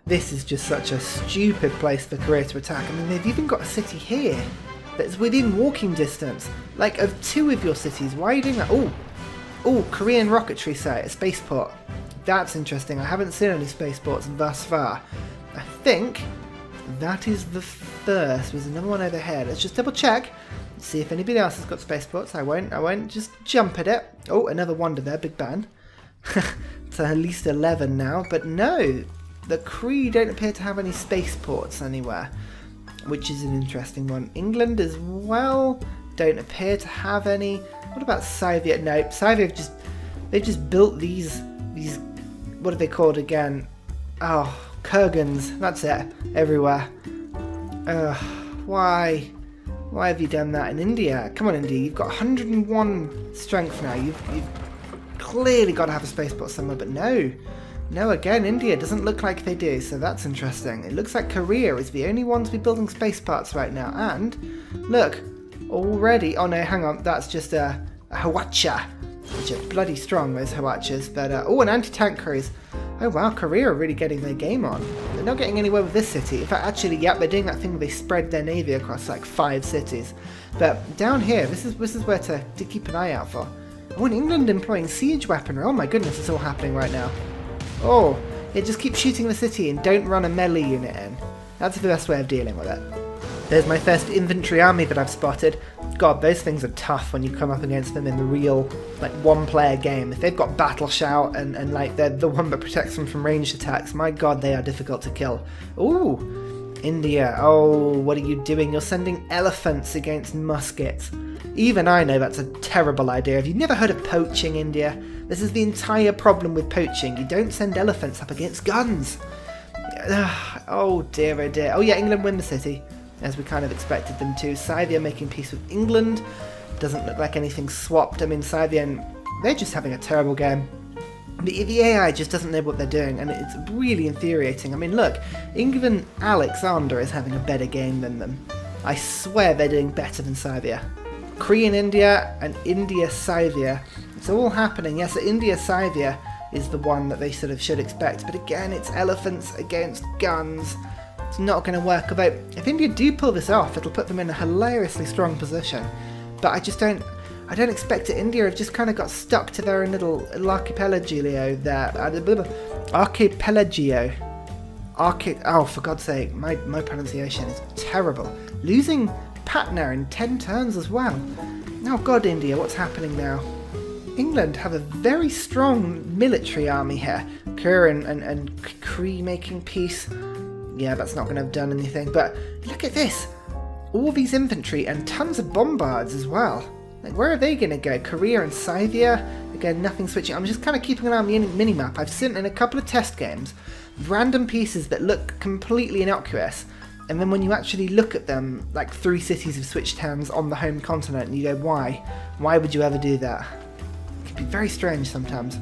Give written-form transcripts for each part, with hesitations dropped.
This is just such a stupid place for Korea to attack. I mean, they've even got a city here that's within walking distance, like of 2 of your cities. Why are you doing that? Oh, Korean rocketry site, a spaceport. That's interesting. I haven't seen any spaceports thus far. I think that is the first. There's another one over here. Let's just double check, see if anybody else has got spaceports. I won't just jump at it. Oh, another wonder there, Big Bang. It's at least 11 now, but no, the Cree don't appear to have any spaceports anywhere, which is an interesting one. England as well don't appear to have any. What about Scythia? No, Scythia they've just built these what are they called again? Oh, kurgans. That's it. Everywhere. Why have you done that in India? Come on, India. You've got 101 strength now. You've clearly got to have a spaceport somewhere, but no. No, again, India doesn't look like they do, so that's interesting. It looks like Korea is the only one to be building space parts right now, and look, already, oh no, hang on, that's just a Hwacha, which are bloody strong, those Hwachas, but, oh, an anti-tank cruise. Oh wow, Korea are really getting their game on. They're not getting anywhere with this city. In fact, actually, yep, they're doing that thing where they spread their navy across like 5 cities. But down here, this is where to keep an eye out for. Oh, and England employing siege weaponry. Oh my goodness, it's all happening right now. Oh, yeah, just keep shooting the city and don't run a melee unit in. That's the best way of dealing with it. There's my first infantry army that I've spotted. God, those things are tough when you come up against them in the real, like, one-player game. If they've got battle shout and like, they're the one that protects them from ranged attacks, my god, they are difficult to kill. Ooh, India. Oh, what are you doing? You're sending elephants against muskets. Even I know that's a terrible idea. Have you never heard of poaching, India? This is the entire problem with poaching. You don't send elephants up against guns. Oh dear, oh dear. Oh yeah, England win the city, as we kind of expected them to. Scythia making peace with England. Doesn't look like anything swapped. I mean, Scythia, they're just having a terrible game. The AI just doesn't know what they're doing, and it's really infuriating. I mean, look, even Alexander is having a better game than them. I swear they're doing better than Scythia. Cree in India and India Scythia. It's all happening. Yes, India Scythia is the one that they sort of should expect, but again, it's elephants against guns. It's not going to work. Although, if India do pull this off, it'll put them in a hilariously strong position. But I don't expect it. India have just kind of got stuck to their own little archipelago there. Archipelago. Oh, for God's sake, my pronunciation is terrible. Losing Patna in 10 turns as well. Oh God, India, what's happening now? England have a very strong military army here. Kerr and Cree making peace. Yeah, that's not going to have done anything. But look at this. All these infantry and tons of bombards as well. Like, where are they going to go? Korea and Scythia? Again, nothing switching. I'm just kind of keeping an eye on the minimap. I've seen in a couple of test games random pieces that look completely innocuous. And then when you actually look at them, like 3 cities have switched hands on the home continent, and you go, why? Why would you ever do that? It can be very strange sometimes.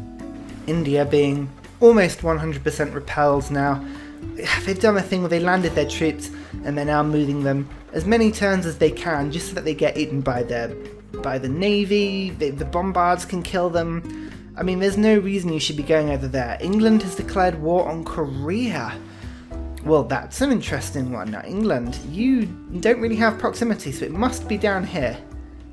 India being almost 100% repelled now. They've done a thing where they landed their troops, and they're now moving them as many turns as they can, just so that they get eaten by the navy. The bombards can kill them. I mean, there's no reason you should be going over there. England has declared war on Korea. Well, that's an interesting one. Now, England, you don't really have proximity, so it must be down here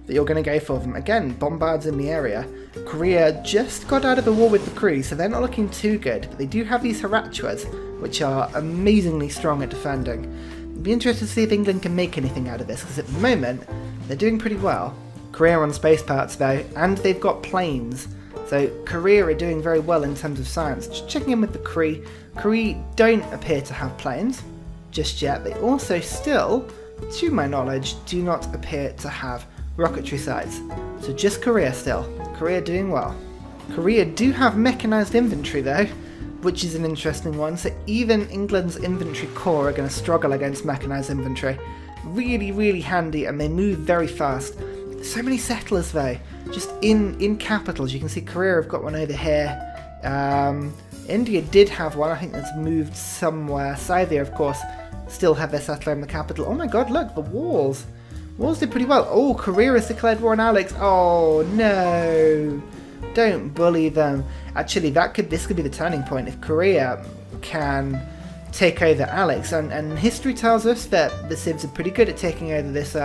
that you're going to go for them. Again, bombards in the area. Korea just got out of the war with the Cree, so they're not looking too good, but they do have these Hwachas, which are amazingly strong at defending. It'd be interesting to see if England can make anything out of this, because at the moment, they're doing pretty well. Korea on space parts, though, and they've got planes. So Korea are doing very well in terms of science. Just checking in with the Cree. Cree don't appear to have planes just yet. They also still, to my knowledge, do not appear to have rocketry sites. So just Korea still. Korea doing well. Korea do have mechanized infantry though, which is an interesting one. So even England's infantry corps are going to struggle against mechanized infantry. Really, really handy, and they move very fast. So many settlers though, just in capitals. You can see Korea have got one over here. India did have one, I think that's moved somewhere. Scythia, of course, still have their settler in the capital. Oh my god, look, the walls. Walls did pretty well. Oh, Korea has declared war on Alex. Oh no, don't bully them. Actually, this could be the turning point. If Korea can take over Alex, and history tells us that the civs are pretty good at taking over this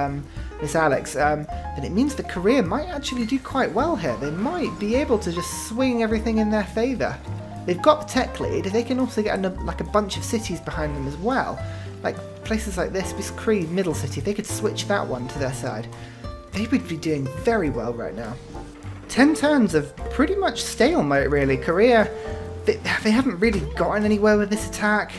Alex, but it means that Korea might actually do quite well here. They might be able to just swing everything in their favour. They've got the tech lead, they can also get like a bunch of cities behind them as well. Like places like this Cree middle city, if they could switch that one to their side, they would be doing very well right now. 10 turns of pretty much stalemate really. Korea, they haven't really gotten anywhere with this attack.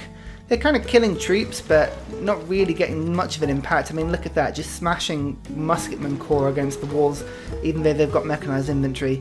They're kind of killing troops, but not really getting much of an impact. I mean, look at that, just smashing musketmen corps against the walls, even though they've got mechanized infantry.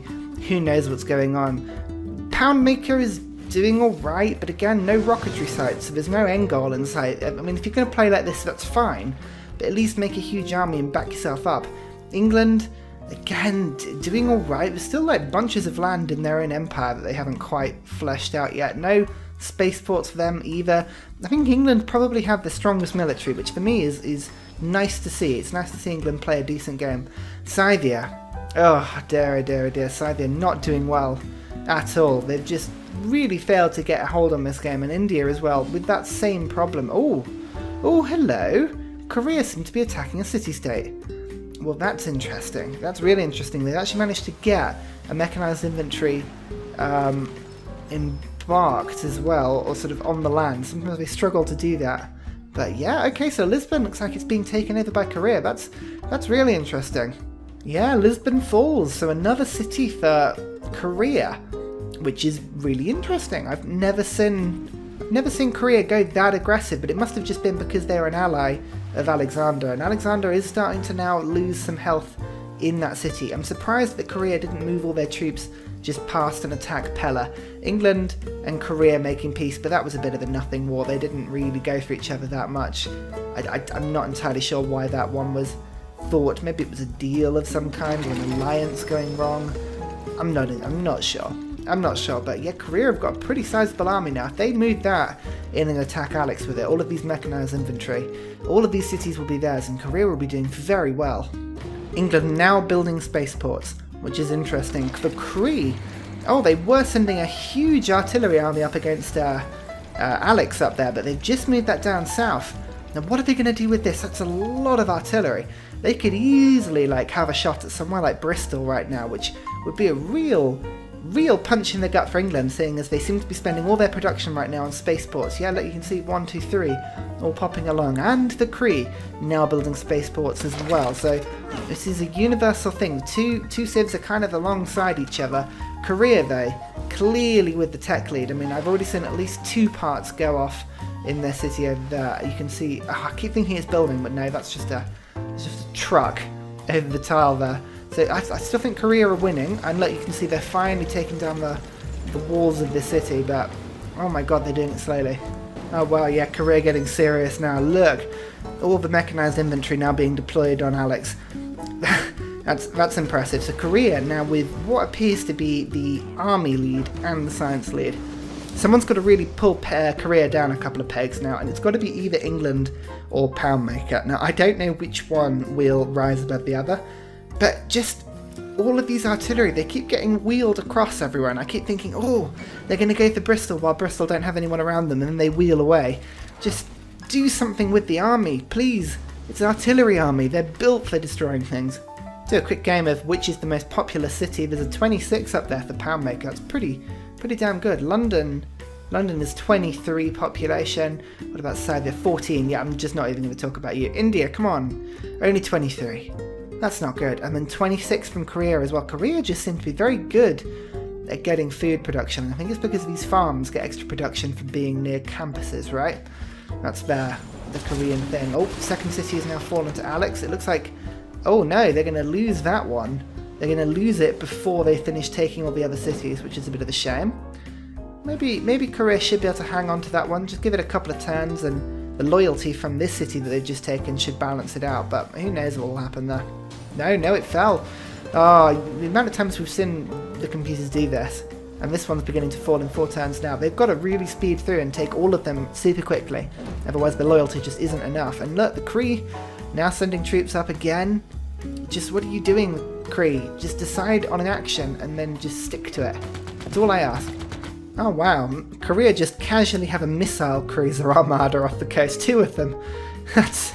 Who knows what's going on? Poundmaker is doing alright, but again, no rocketry sites, so there's no end goal in sight. I mean, if you're going to play like this, that's fine, but at least make a huge army and back yourself up. England, again, doing alright. There's still like bunches of land in their own empire that they haven't quite fleshed out yet. No spaceports for them either. I think England probably have the strongest military, which for me is nice to see. It's nice to see England play a decent game. Scythia, oh dear, Scythia not doing well at all. They've just really failed to get a hold on this game, and India as well with that same problem. Oh hello, Korea seem to be attacking a city-state. Well, that's interesting. That's really interesting. They've actually managed to get a mechanized infantry embarked as well, or sort of on the land. Sometimes they struggle to do that. But yeah, okay, so Lisbon looks like it's being taken over by Korea. That's really interesting. Yeah, Lisbon falls, so another city for Korea, which is really interesting. I've never seen Korea go that aggressive, but it must have just been because they're an ally of Alexander, and Alexander is starting to now lose some health in that city. I'm surprised that Korea didn't move all their troops just past and attack Pella. England and Korea making peace, but that was a bit of a nothing war. They didn't really go for each other that much. I'm not entirely sure why that one was thought. Maybe it was a deal of some kind, or an alliance going wrong. I'm not sure, but yeah, Korea have got a pretty sizable army now. If they move that in and attack Alex with it, all of these mechanized infantry, all of these cities will be theirs, and Korea will be doing very well. England now building spaceports, which is interesting. For Cree, oh, they were sending a huge artillery army up against Alex up there, but they've just moved that down south. Now, what are they going to do with this? That's a lot of artillery. They could easily have a shot at somewhere like Bristol right now, which would be a real punch in the gut for England, seeing as they seem to be spending all their production right now on spaceports. Yeah, look, you can see 1, 2, 3 all popping along, and the Cree now building spaceports as well. So this is a universal thing. Two civs are kind of alongside each other. Korea, though, clearly with the tech lead. I mean, I've already seen at least 2 parts go off in their city over there. You can see, I keep thinking it's building, but no, that's just a truck over the tile there. So I still think Korea are winning, and look, you can see they're finally taking down the walls of the city, but oh my god, they're doing it slowly. Oh well, yeah, Korea getting serious now. Look, all the mechanized infantry now being deployed on Alex. That's impressive. So Korea now with what appears to be the army lead and the science lead. Someone's got to really pull Korea down a couple of pegs now, and it's got to be either England or Poundmaker. Now, I don't know which one will rise above the other, but just all of these artillery, they keep getting wheeled across everywhere, and I keep thinking, oh, they're going to go for Bristol while Bristol don't have anyone around them, and then they wheel away. Just do something with the army, please. It's an artillery army. They're built for destroying things. Do a quick game of which is the most populous city. There's a 26 up there for Poundmaker. That's pretty damn good. London is 23 population. What about Scythia? 14. Yeah, I'm just not even going to talk about you. India, come on. Only 23. That's not good. And then 26 from Korea as well. Korea just seems to be very good at getting food production. And I think it's because these farms get extra production from being near campuses, right? That's the Korean thing. Oh, second city has now fallen to Alex. It looks like, oh no, they're going to lose that one. They're going to lose it before they finish taking all the other cities, which is a bit of a shame. Maybe Korea should be able to hang on to that one. Just give it a couple of turns, and the loyalty from this city that they've just taken should balance it out. But who knows what will happen there. No, it fell. Oh, the amount of times we've seen the computers do this, and this one's beginning to fall in 4 turns now. They've got to really speed through and take all of them super quickly. Otherwise the loyalty just isn't enough. And look, the Cree now sending troops up again. Just what are you doing, Cree? Just decide on an action and then just stick to it. That's all I ask. Oh wow, Korea just casually have a missile cruiser armada off the coast, 2 of them. That's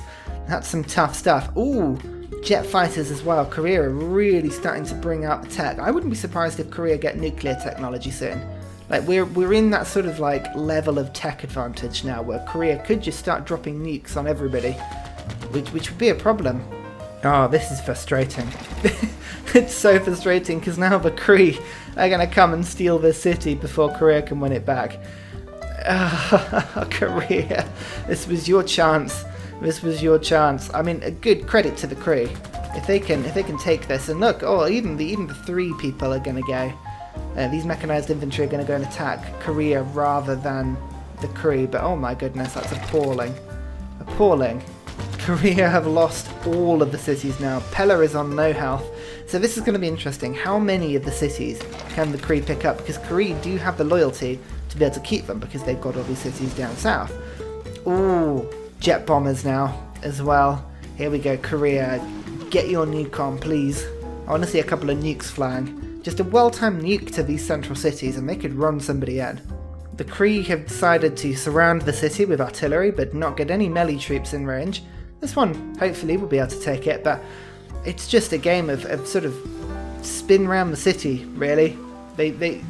some tough stuff. Ooh, jet fighters as well. Korea are really starting to bring out the tech. I wouldn't be surprised if Korea get nuclear technology soon. Like we're in that sort of like level of tech advantage now where Korea could just start dropping nukes on everybody, which would be a problem. Oh, this is frustrating. It's so frustrating because now the Cree are going to come and steal this city before Korea can win it back. Korea, this was your chance. This was your chance. I mean, a good credit to the Cree. If they can take this, and look, oh, even the 3 people are going to go. These mechanized infantry are going to go and attack Korea rather than the Cree. But oh my goodness, that's appalling. Appalling. Korea have lost all of the cities now. Pella is on no health. So this is going to be interesting. How many of the cities can the Cree pick up? Because Cree do have the loyalty to be able to keep them because they've got all these cities down south. Ooh, jet bombers now as well. Here we go, Korea. Get your nuke on, please. I want to see a couple of nukes flying. Just a well-timed nuke to these central cities and they could run somebody in. The Cree have decided to surround the city with artillery but not get any melee troops in range. This one, hopefully, will be able to take it, but it's just a game of sort of spin around the city, really. They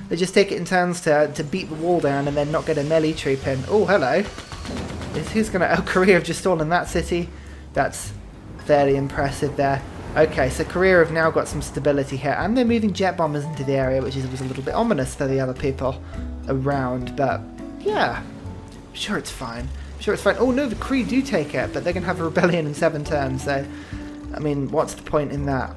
just take it in turns to beat the wall down and then not get a melee troop in. Oh, hello. Who's going to... Oh, Korea have just stolen that city. That's fairly impressive there. Okay, so Korea have now got some stability here, and they're moving jet bombers into the area, which was a little bit ominous for the other people around, but yeah, I'm sure it's fine. Sure, it's fine. Oh no, the Cree do take it, but they're going to have a rebellion in 7 turns, so, I mean, what's the point in that?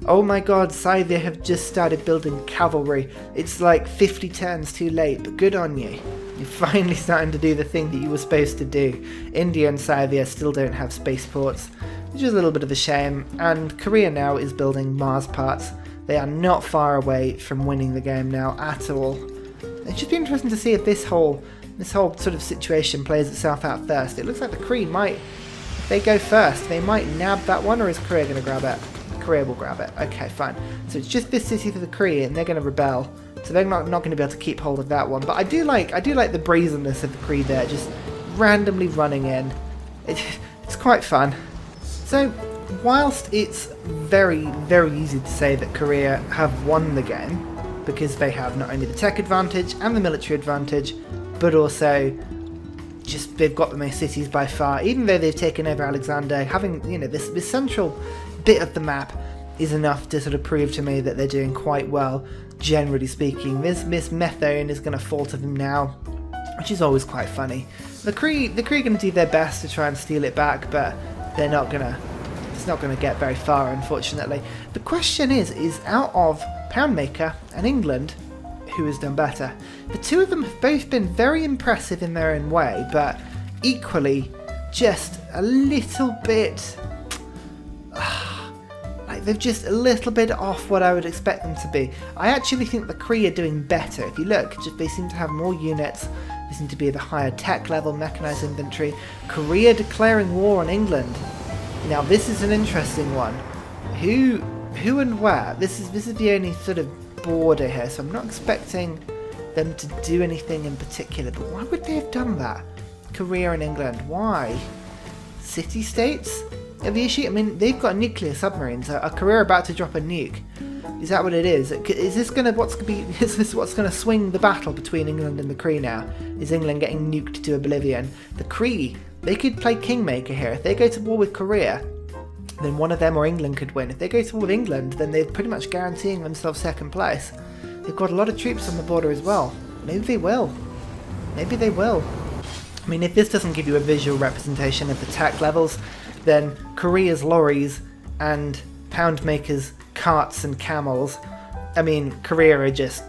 Oh my god, Scythia have just started building cavalry. It's like 50 turns too late, but good on you. You're finally starting to do the thing that you were supposed to do. India and Scythia still don't have spaceports, which is a little bit of a shame, and Korea now is building Mars parts. They are not far away from winning the game now at all. It should be interesting to see if this whole sort of situation plays itself out first. It looks like the Cree might, if they go first, they might nab that one, or is Korea going to grab it? Korea will grab it. Okay, fine. So it's just this city for the Cree, and they're going to rebel. So they're not going to be able to keep hold of that one. But I do like the brazenness of the Cree there, just randomly running in. It's quite fun. So whilst it's very, very easy to say that Korea have won the game, because they have not only the tech advantage and the military advantage, but also just they've got the most cities by far. Even though they've taken over Alexander, having this central bit of the map is enough to sort of prove to me that they're doing quite well, generally speaking. This Methone is going to fall to them now, which is always quite funny. The Cree are going to do their best to try and steal it back, but they're not gonna. It's not going to get very far, unfortunately. The question is out of Poundmaker and England, who has done better? The 2 of them have both been very impressive in their own way, but equally just a little bit... like they're just a little bit off what I would expect them to be. I actually think the Cree are doing better. If you look, they seem to have more units, they seem to be at a higher tech level, mechanized infantry. Korea declaring war on England. Now this is an interesting one. Who and where? This is the only sort of border here, so I'm not expecting them to do anything in particular, but why would they have done that? Korea and England, why? City-states are the issue? I mean, they've got nuclear submarines. Are Korea about to drop a nuke? Is that what it is? Is this what's gonna swing the battle between England and the Cree now? Is England getting nuked to oblivion? The Cree, they could play kingmaker here. If they go to war with Korea, then one of them or England could win. If they go to war with England, then they're pretty much guaranteeing themselves second place. They've got a lot of troops on the border as well. Maybe they will. Maybe they will. I mean, if this doesn't give you a visual representation of the tech levels, then Korea's lorries and Poundmaker's carts and camels, I mean, Korea are just...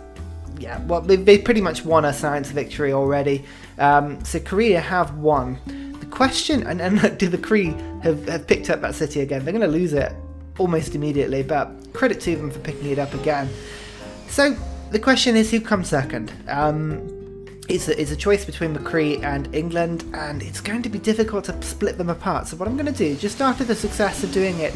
yeah, well, they pretty much won a science victory already. So Korea have won. Question, and look, do the Cree have picked up that city again? They're going to lose it almost immediately, but credit to them for picking it up again. So the question is, who comes second? It's a choice between the Cree and England, and it's going to be difficult to split them apart. So what I'm going to do, just after the success of doing it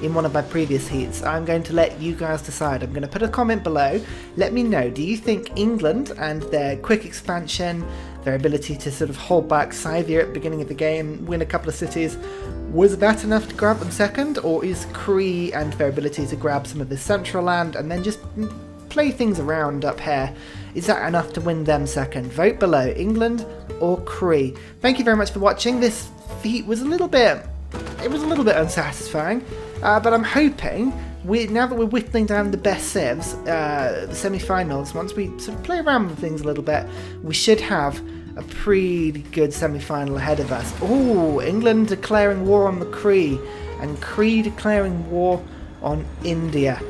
in one of my previous heats. I'm going to let you guys decide. I'm going to put a comment below. Let me know, do you think England and their quick expansion, their ability to sort of hold back Scythia at the beginning of the game, win a couple of cities, was that enough to grab them second? Or is Cree and their ability to grab some of the central land and then just play things around up here, is that enough to win them second? Vote below, England or Cree. Thank you very much for watching. This feat was a little bit unsatisfying, but I'm hoping now that we're whittling down the best civs, the semi-finals, once we sort of play around with things a little bit, we should have a pretty good semi-final ahead of us. Oh, England declaring war on the Cree, and Cree declaring war on India.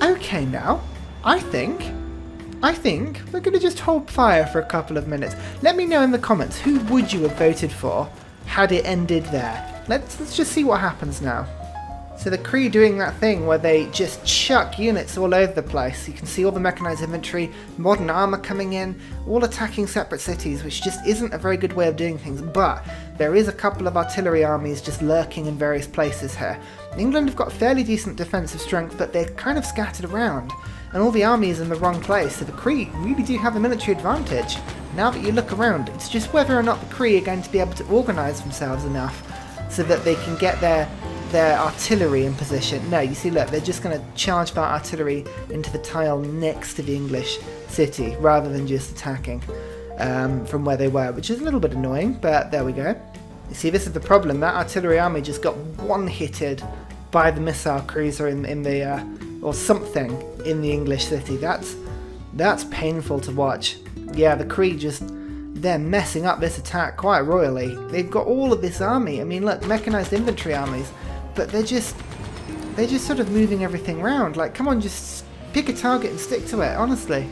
Okay, now I think we're going to just hold fire for a couple of minutes. Let me know in the comments, who would you have voted for had it ended there? Let's just see what happens now. So the Cree doing that thing where they just chuck units all over the place. You can see all the mechanized infantry, modern armor coming in, all attacking separate cities, which just isn't a very good way of doing things, but there is a couple of artillery armies just lurking in various places here. England have got fairly decent defensive strength, but they're kind of scattered around, and all the army is in the wrong place, so the Cree really do have a military advantage. Now that you look around, it's just whether or not the Cree are going to be able to organise themselves enough so that they can get their artillery in position. No, you see, look, they're just going to charge that artillery into the tile next to the English city, rather than just attacking from where they were, which is a little bit annoying, but there we go. You see, this is the problem. That artillery army just got one-hitted by the missile cruiser in the or something in the English city. That's painful to watch. Yeah, the Cree they're messing up this attack quite royally. They've got all of this army. I mean, look, mechanized infantry armies, but they're just sort of moving everything around. Like, come on, just pick a target and stick to it, honestly.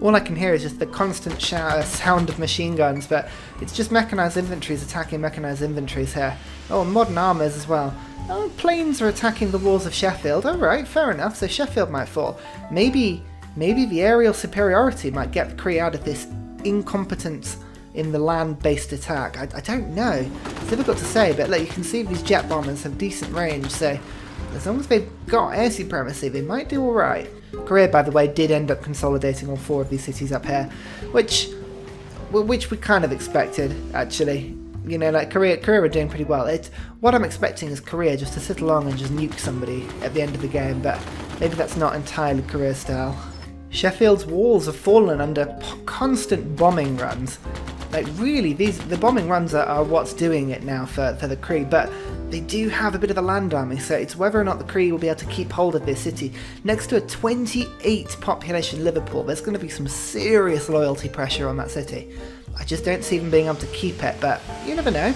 All I can hear is just the constant sound of machine guns, but it's just mechanized infantries attacking mechanized infantries here. Oh, modern armors as well. Oh, planes are attacking the walls of Sheffield. Alright, fair enough, so Sheffield might fall. Maybe the aerial superiority might get the Cree out of this incompetence in the land-based attack. I don't know. It's difficult to say, but like, you can see these jet bombers have decent range, so as long as they've got air supremacy, they might do alright. Korea, by the way, did end up consolidating all 4 of these cities up here, which we kind of expected, actually. You know, like, Korea are doing pretty well. What I'm expecting is Korea just to sit along and just nuke somebody at the end of the game, but maybe that's not entirely Korea style. Sheffield's walls have fallen under constant bombing runs. Like, really, the bombing runs are what's doing it now for the Cree, but they do have a bit of a land army, so it's whether or not the Cree will be able to keep hold of this city. Next to a 28 population Liverpool, there's going to be some serious loyalty pressure on that city. I just don't see them being able to keep it, but you never know.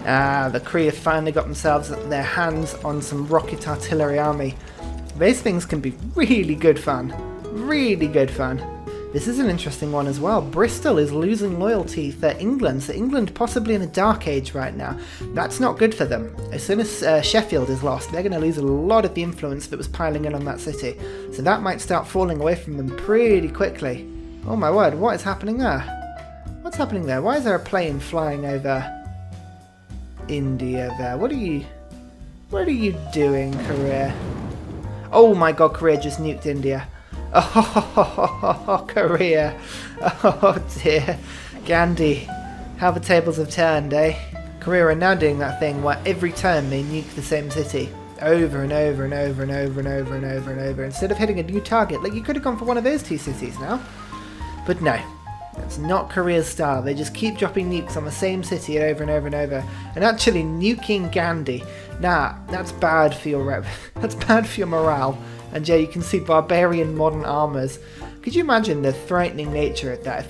The Cree have finally got themselves their hands on some rocket artillery army. These things can be really good fun. Really good fun. This is an interesting one as well. Bristol is losing loyalty for England, so England possibly in a dark age right now. That's not good for them. As soon as Sheffield is lost, they're going to lose a lot of the influence that was piling in on that city. So that might start falling away from them pretty quickly. Oh my word, what is happening there? What's happening there? Why is there a plane flying over India there? What are you doing, Korea? Oh my god, Korea just nuked India. Oh, Korea. Oh dear. Gandhi. How the tables have turned, eh? Korea are now doing that thing where every turn they nuke the same city. Over and over and over and over and over and over and over. Instead of hitting a new target. Like, you could have gone for one of those 2 cities now. But no. That's not Korea's style. They just keep dropping nukes on the same city over and over and over. And actually nuking Gandhi. Nah, that's bad for your that's bad for your morale. And yeah, you can see barbarian modern armors. Could you imagine the frightening nature of that if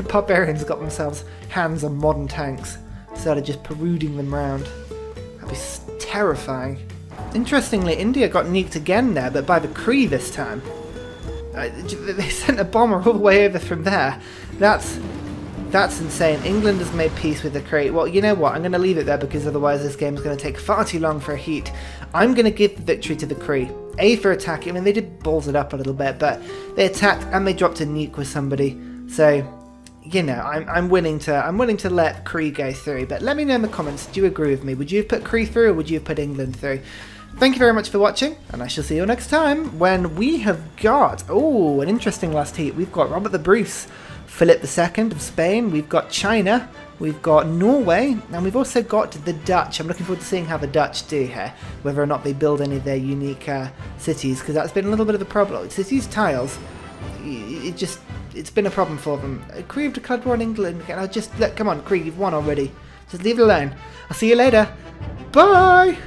barbarians got themselves hands on modern tanks, started just peruding them around? That'd be terrifying. Interestingly, India got nuked again there, but by the Cree this time. They sent a bomber all the way over from there. That's insane. England has made peace with the Cree. Well, you know what? I'm going to leave it there because otherwise this game is going to take far too long for a heat. I'm going to give the victory to the Cree. A, for attacking. I mean, they did balls it up a little bit, but they attacked and they dropped a nuke with somebody. So, you know, I'm willing to let Cree go through. But let me know in the comments, do you agree with me? Would you have put Cree through or would you have put England through? Thank you very much for watching, and I shall see you next time when we have got, oh, an interesting last heat. We've got Robert the Bruce, Philip II of Spain, we've got China, we've got Norway, and we've also got the Dutch. I'm looking forward to seeing how the Dutch do here, whether or not they build any of their unique cities, because that's been a little bit of a problem. Cities tiles, it's been a problem for them. Cree have declared war on England. Come on, Cree, you've won already. Just leave it alone. I'll see you later. Bye!